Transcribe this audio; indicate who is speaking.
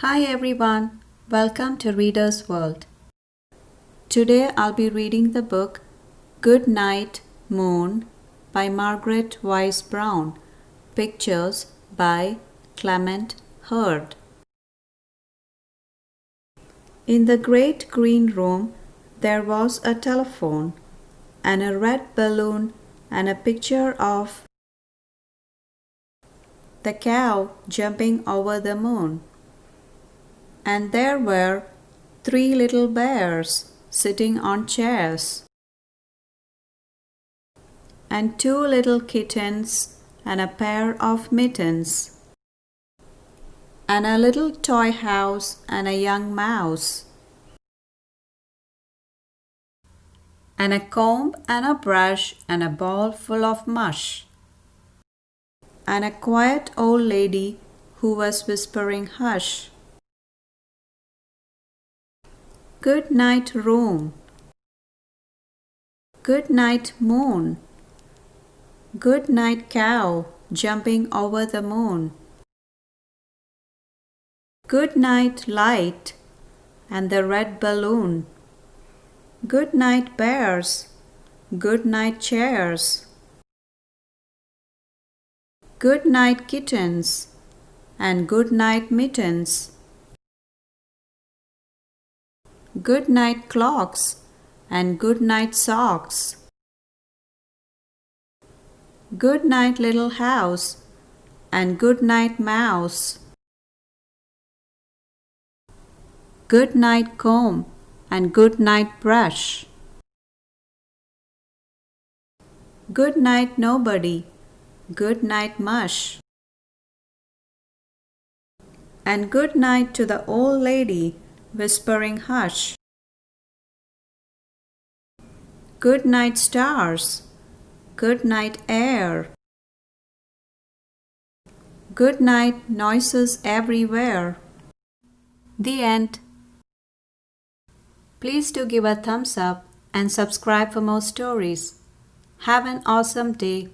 Speaker 1: Hi everyone, welcome to Reader's World. Today I'll be reading the book Goodnight Moon by Margaret Wise Brown. Pictures by Clement, Hurd. In the great green room there was a telephone and a red balloon and a picture of the cow jumping over the moon. And there were 3 little bears sitting on chairs, and 2 little kittens and a pair of mittens, and a little toy house and a young mouse, and a comb and a brush and a ball full of mush, and a quiet old lady who was whispering hush. Good night room, good night moon, good night cow jumping over the moon, good night light and the red balloon, good night bears, good night chairs, good night kittens and good night mittens, good night clocks and good night socks, good night little house and good night mouse, good night comb and good night brush, good night nobody, good night mush, and good night to the old lady whispering hush. Good night stars, good night air, good night noises everywhere. The end. Please do give a thumbs up and subscribe for more stories. Have an awesome day.